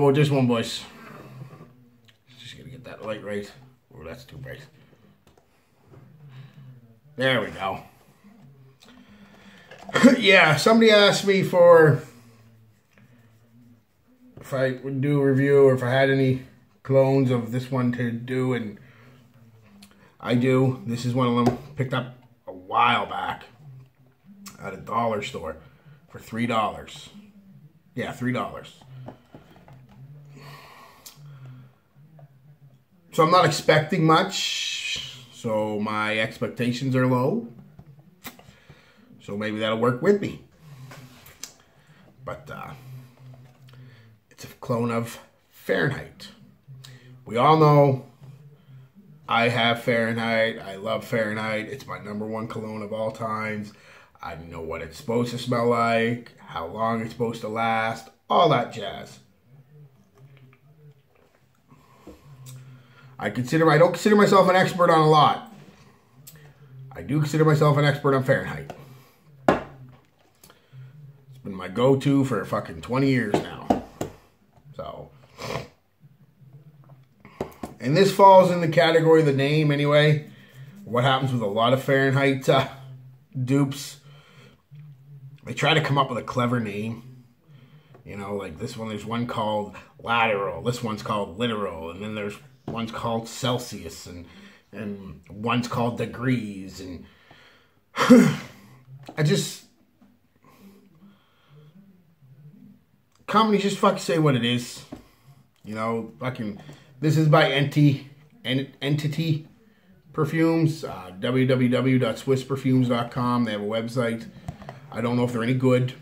go with this one, boys. Just gotta get that light right. Oh, that's too bright. There we go. Yeah, somebody asked me for if I would do a review or if I had any clones of this one to do, and I do. This is one of them. Picked up a while back at a dollar store for $3. Yeah, $3. So I'm not expecting much, so my expectations are low. So maybe that'll work with me. But it's a clone of Fahrenheit. We all know I have Fahrenheit. I love Fahrenheit. It's my #1 cologne of all times. I know what it's supposed to smell like, how long it's supposed to last, all that jazz. I don't consider myself an expert on a lot. I do consider myself an expert on Fahrenheit. It's been my go-to for fucking 20 years now. So, and this falls in the category of the name anyway. What happens with a lot of Fahrenheit dupes? They try to come up with a clever name. You know, like this one, there's one called Lateral. This one's called Literal. And then there's one's called Celsius. And one's called Degrees. And companies just fucking say what it is. You know, fucking, this is by Entity Perfumes, www.swissperfumes.com. They have a website. I don't know if they're any good.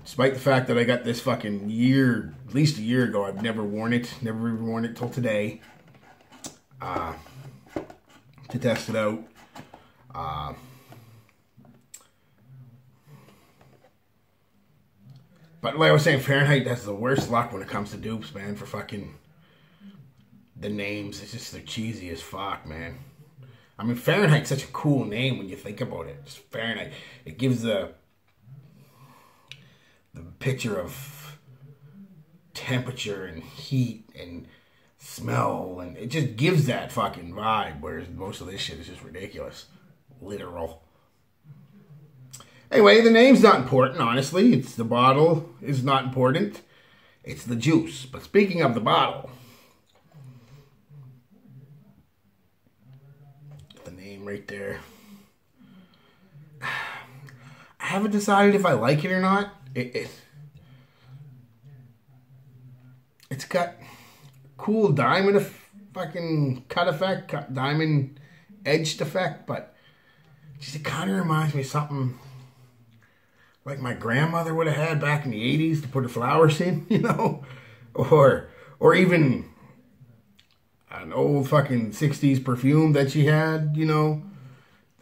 Despite the fact that I got this fucking year, at least a year ago, I've never worn it. Never even worn it till today. To test it out. But like I was saying, Fahrenheit has the worst luck when it comes to dupes, man, for fucking the names. It's just they're cheesy as fuck, man. I mean, Fahrenheit's such a cool name when you think about it. Just Fahrenheit. It gives the picture of temperature and heat and smell, and it just gives that fucking vibe, whereas most of this shit is just ridiculous. Literal. Anyway, the name's not important, honestly. It's the bottle is not important. It's the juice. But speaking of the bottle, the name right there. I haven't decided if I like it or not. It's got cool diamond fucking cut effect, diamond edged effect, but just, it kind of reminds me of something like my grandmother would have had back in the 80s to put her flowers in, you know? Or even an old fucking 60s perfume that she had, you know?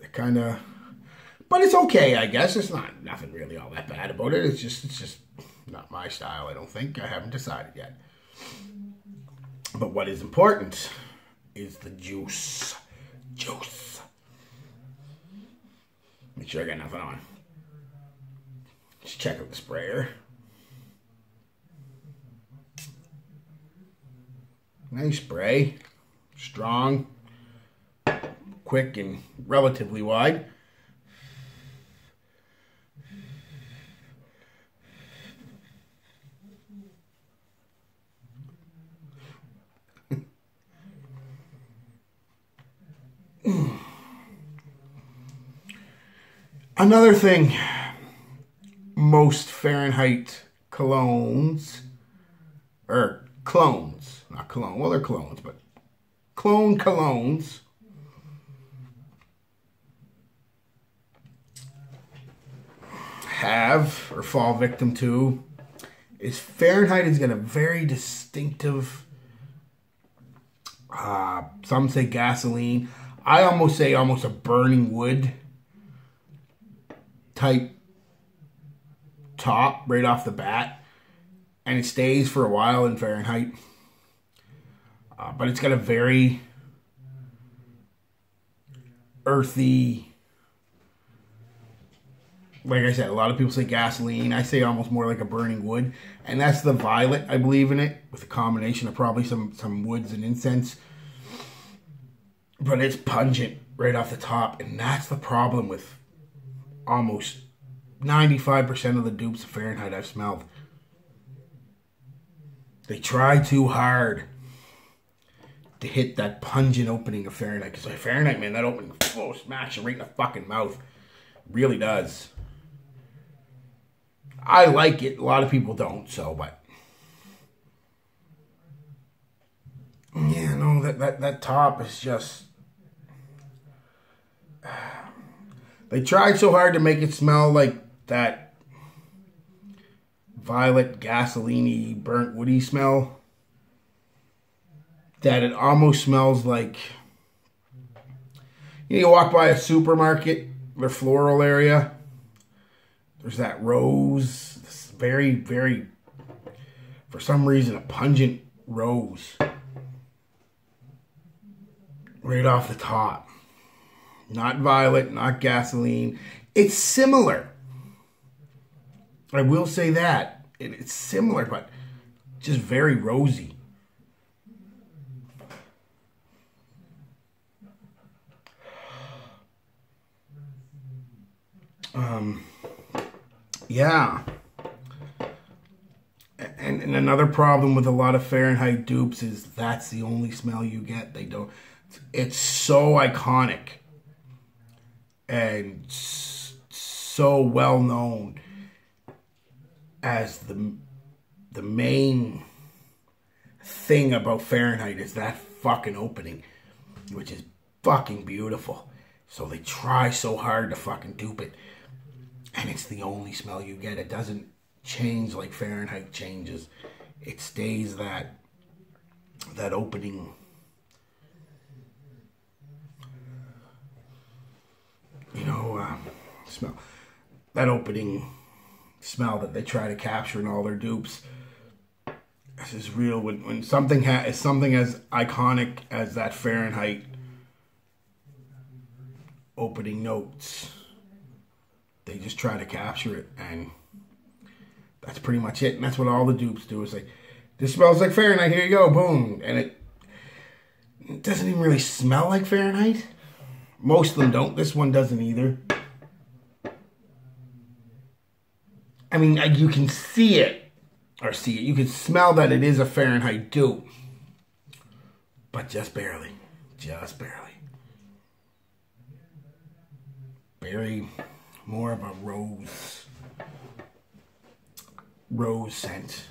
That kind of... But it's okay, I guess. It's nothing really all that bad about it. It's just not my style, I don't think. I haven't decided yet. But what is important is the juice. Juice. Make sure I got nothing on. Let's check out the sprayer. Nice spray. Strong. Quick and relatively wide. Another thing, most Fahrenheit colognes, or clones, not cologne, well they're clones, but colognes have, or fall victim to, is Fahrenheit has got a very distinctive, some say gasoline, I almost say almost a burning wood type top right off the bat, and it stays for a while in Fahrenheit, but it's got a very earthy like I said, a lot of people say gasoline. I say almost more like a burning wood. And that's the violet, I believe in it, with a combination of probably some woods and incense. But it's pungent right off the top. And that's the problem with almost 95% of the dupes of Fahrenheit I've smelled. They try too hard to hit that pungent opening of Fahrenheit. Because Fahrenheit, man, that opening, oh, smash you right in the fucking mouth. Really does. I like it. A lot of people don't, so, but. Yeah, no, that top is just. They tried so hard to make it smell like that violet, gasoline-y, burnt woody smell that it almost smells like. You walk by a supermarket, their floral area. There's that rose, this very, very, for some reason, a pungent rose right off the top. Not violet, not gasoline. It's similar. I will say that. It's similar, but just very rosy. Yeah. And another problem with a lot of Fahrenheit dupes is that's the only smell you get. They don't. It's so iconic and so well known as the main thing about Fahrenheit is that fucking opening, which is fucking beautiful. So they try so hard to fucking dupe it. And it's the only smell you get. It doesn't change like Fahrenheit changes. It stays that opening. You know, smell. That opening smell that they try to capture in all their dupes. This is real. When something is something as iconic as that Fahrenheit opening notes, they just try to capture it, and that's pretty much it. And that's what all the dupes do. Is like, this smells like Fahrenheit, here you go, boom. And it doesn't even really smell like Fahrenheit. Most of them don't. This one doesn't either. I mean, you can see it, you can smell that it is a Fahrenheit dupe, but just barely. Just barely. Very more of a rose scent.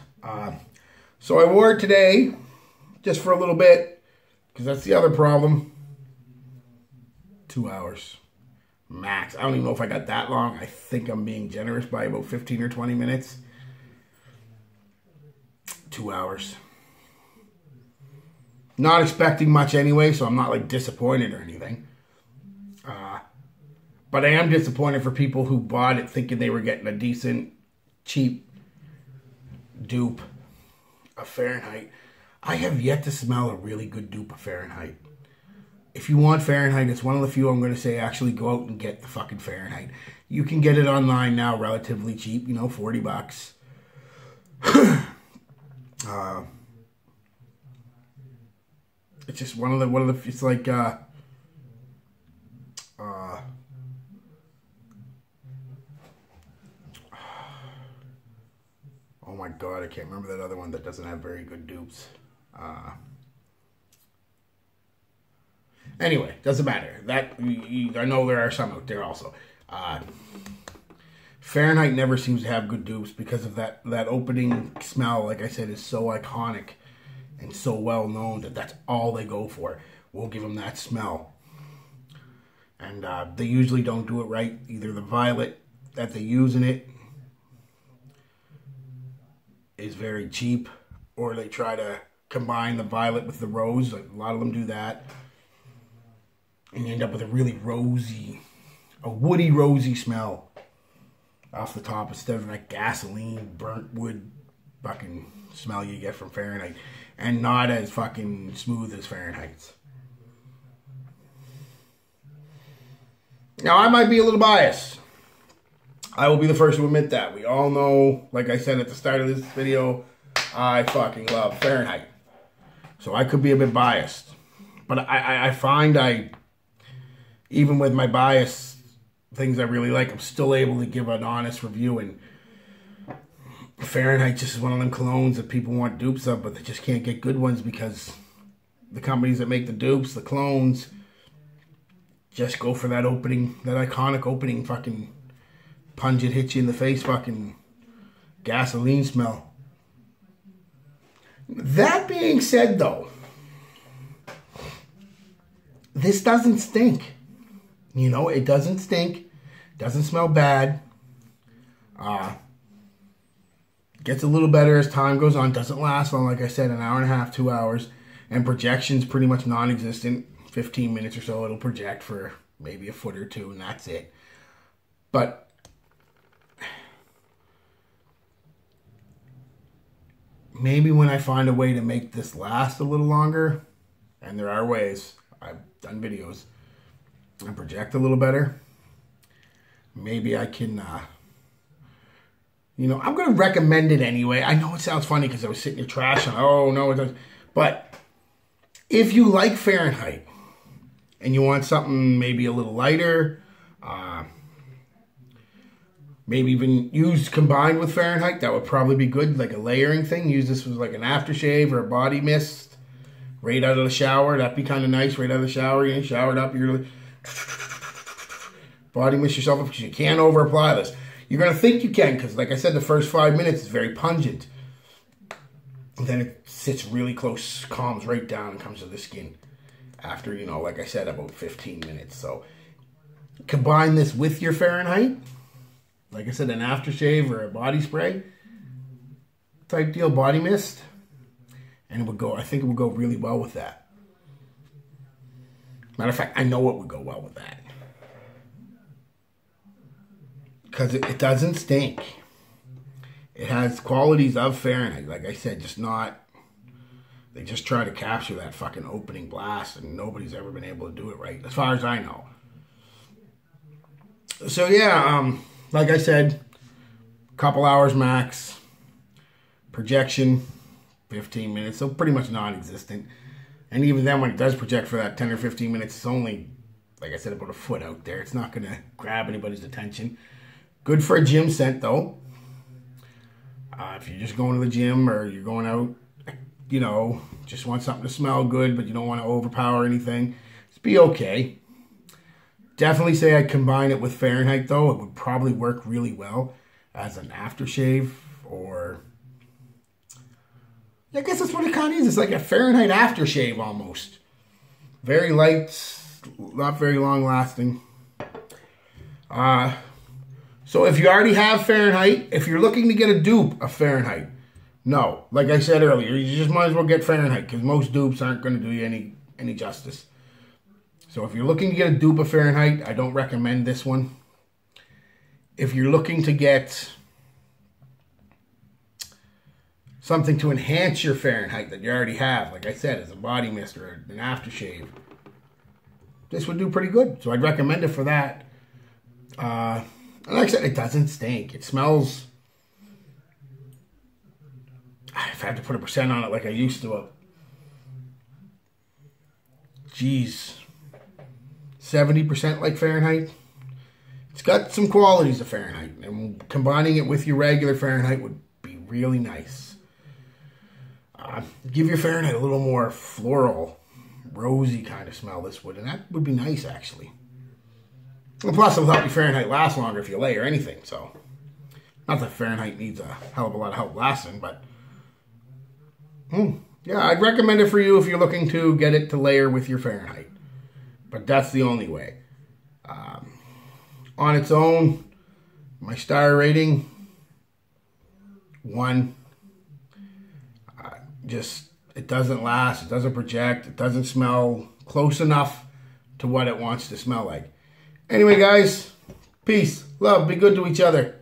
So I wore it today just for a little bit, because that's the other problem. 2 hours max. I don't even know if I got that long. I think I'm being generous by about 15 or 20 minutes. 2 hours. Not expecting much anyway, so I'm not like disappointed or anything. But I am disappointed for people who bought it thinking they were getting a decent, cheap dupe of Fahrenheit. I have yet to smell a really good dupe of Fahrenheit. If you want Fahrenheit, it's one of the few I'm going to say actually go out and get the fucking Fahrenheit. You can get it online now relatively cheap, you know, $40. It's just one of the it's like oh my god, I can't remember that other one that doesn't have very good dupes. Anyway, doesn't matter. I know there are some out there also. Fahrenheit never seems to have good dupes because of that opening smell, like I said, is so iconic and so well known that that's all they go for. We'll give them that smell. And they usually don't do it right. Either the violet that they use in it is very cheap, or they try to combine the violet with the rose. Like, a lot of them do that. And you end up with a really rosy, a woody rosy smell off the top instead of that gasoline, burnt wood fucking smell you get from Fahrenheit. And not as fucking smooth as Fahrenheit's. Now, I might be a little biased. I will be the first to admit that. We all know, like I said at the start of this video, I fucking love Fahrenheit. So I could be a bit biased. But I find even with my bias, things I really like, I'm still able to give an honest review. And Fahrenheit just is one of them colognes that people want dupes of, but they just can't get good ones because the companies that make the dupes, the clones, just go for that opening, that iconic opening fucking pungent, hit you in the face fucking gasoline smell. That being said, though, this doesn't stink. You know, it doesn't stink. Doesn't smell bad. Gets a little better as time goes on. Doesn't last long, like I said, an hour and a half, 2 hours. And projection's pretty much non-existent. 15 minutes or so it'll project for maybe a foot or two, and that's it. But maybe when I find a way to make this last a little longer, and there are ways, I've done videos, and project a little better, maybe I can, you know, I'm going to recommend it anyway. I know it sounds funny because I was sitting here trashing, oh no, it doesn't. But if you like Fahrenheit, and you want something maybe a little lighter, maybe even used combined with Fahrenheit, that would probably be good, like a layering thing. Use this as like an aftershave or a body mist right out of the shower. That'd be kind of nice, right out of the shower. You showered up, you're body mist yourself up because you can't over apply this. You're going to think you can because, like I said, the first 5 minutes is very pungent. And then it sits really close, calms right down and comes to the skin after, you know, like I said, about 15 minutes. So combine this with your Fahrenheit. Like I said, an aftershave or a body spray type deal, body mist. And it would go, I think it would go really well with that. Matter of fact, I know it would go well with that. Because it doesn't stink. It has qualities of Fahrenheit. Like I said, just not, they just try to capture that fucking opening blast and nobody's ever been able to do it right, as far as I know. So yeah, like I said, couple hours max. Projection, 15 minutes, so pretty much non-existent. And even then, when it does project for that 10 or 15 minutes, it's only, like I said, about a foot out there. It's not going to grab anybody's attention. Good for a gym scent, though. If you're just going to the gym or you're going out, you know, just want something to smell good, but you don't want to overpower anything, it's be okay. Definitely say I'd combine it with Fahrenheit, though. It would probably work really well as an aftershave, or I guess that's what it kind of is. It's like a Fahrenheit aftershave almost. Very light, not very long lasting. So if you already have Fahrenheit, if you're looking to get a dupe of Fahrenheit, no. Like I said earlier, you just might as well get Fahrenheit because most dupes aren't going to do you any justice. So if you're looking to get a dupe of Fahrenheit, I don't recommend this one. If you're looking to get something to enhance your Fahrenheit that you already have, like I said, as a body mist or an aftershave, this would do pretty good. So I'd recommend it for that. And like I said, it doesn't stink. It smells, if I had to put a percent on it like I used to, geez, 70% like Fahrenheit. It's got some qualities of Fahrenheit, and combining it with your regular Fahrenheit would be really nice. Give your Fahrenheit a little more floral, rosy kind of smell, this would, and that would be nice, actually. And plus, it'll help your Fahrenheit last longer if you layer anything, so. Not that Fahrenheit needs a hell of a lot of help lasting, but yeah, I'd recommend it for you if you're looking to get it to layer with your Fahrenheit. But that's the only way. On its own, my star rating, 1. Just, it doesn't last, it doesn't project, it doesn't smell close enough to what it wants to smell like. Anyway, guys, peace, love, be good to each other.